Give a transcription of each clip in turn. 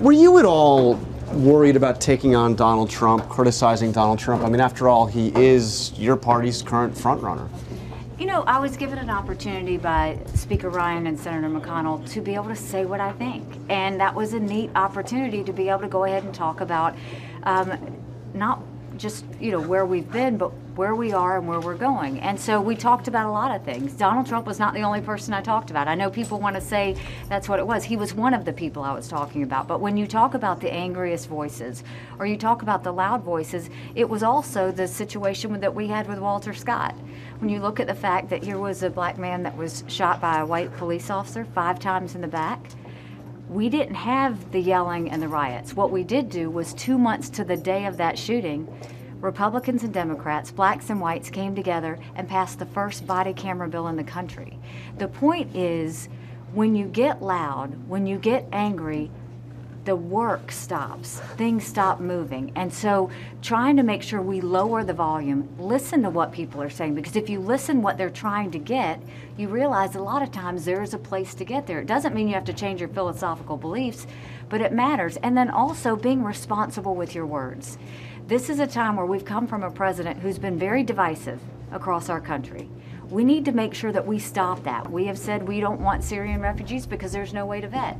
Were you at all worried about taking on Donald Trump, criticizing Donald Trump? I mean, after all, he is your party's current frontrunner. You know, I was given an opportunity by Speaker Ryan and Senator McConnell to be able to say what I think. And that was a neat opportunity to be able to go ahead and talk about not just, you know, where we've been, but where we are and where we're going. And so we talked about a lot of things. Donald Trump was not the only person I talked about. I know people want to say that's what it was. He was one of the people I was talking about. But when you talk about the angriest voices, or you talk about the loud voices, it was also the situation that we had with Walter Scott. When you look at the fact that here was a black man that was shot by a white police officer 5 times in the back, we didn't have the yelling and the riots. What we did do was 2 months to the day of that shooting, Republicans and Democrats, blacks and whites came together and passed the first body camera bill in the country. The point is, when you get loud, when you get angry, the work stops, things stop moving. And so trying to make sure we lower the volume, listen to what people are saying, because if you listen what they're trying to get, you realize a lot of times there is a place to get there. It doesn't mean you have to change your philosophical beliefs, but it matters. And then also being responsible with your words. This is a time where we've come from a president who's been very divisive across our country. We need to make sure that we stop that. We have said we don't want Syrian refugees because there's no way to vet.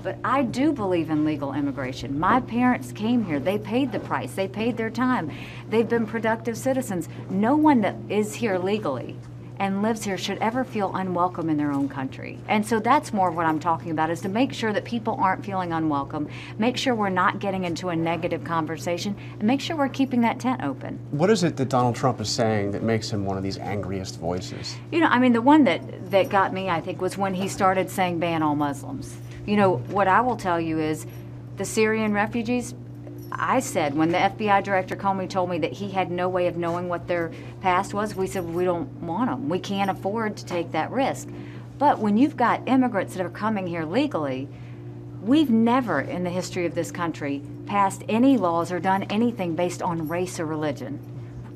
But I do believe in legal immigration. My parents came here. They paid the price. They paid their time. They've been productive citizens. No one that is here legally and lives here should ever feel unwelcome in their own country. And so that's more of what I'm talking about, is to make sure that people aren't feeling unwelcome, make sure we're not getting into a negative conversation, and make sure we're keeping that tent open. What is it that Donald Trump is saying that makes him one of these angriest voices? You know, I mean, the one that got me, I think, was when he started saying ban all Muslims. You know, what I will tell you is the Syrian refugees, I said, when the FBI director Comey told me that he had no way of knowing what their past was, we said, we don't want them. We can't afford to take that risk. But when you've got immigrants that are coming here legally, we've never in the history of this country passed any laws or done anything based on race or religion.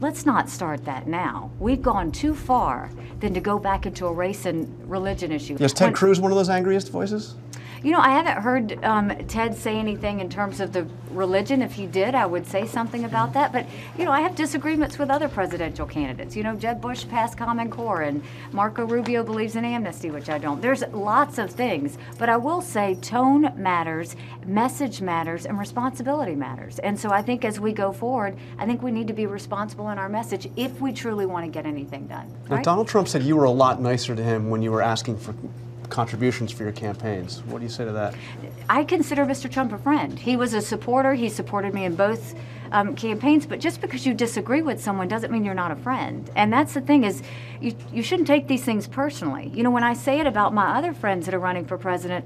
Let's not start that now. We've gone too far than to go back into a race and religion issue. Is Ted Cruz one of those angriest voices? You know, I haven't heard Ted say anything in terms of the religion. If he did, I would say something about that. But, you know, I have disagreements with other presidential candidates. You know, Jeb Bush passed Common Core, and Marco Rubio believes in amnesty, which I don't. There's lots of things. But I will say tone matters, message matters, and responsibility matters. And so I think as we go forward, I think we need to be responsible in our message if we truly want to get anything done. Now, right? Donald Trump said you were a lot nicer to him when you were asking for contributions for your campaigns. What do you say to that? I consider Mr. Trump a friend. He was a supporter. He supported me in both campaigns, but just because you disagree with someone doesn't mean you're not a friend. And that's the thing, is you shouldn't take these things personally. You know, when I say it about my other friends that are running for president,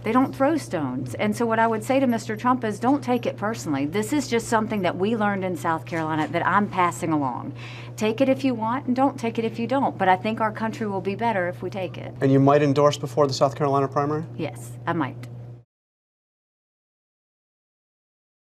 they don't throw stones. And so what I would say to Mr. Trump is, don't take it personally. This is just something that we learned in South Carolina that I'm passing along. Take it if you want, and don't take it if you don't. But I think our country will be better if we take it. And you might endorse before the South Carolina primary? Yes, I might.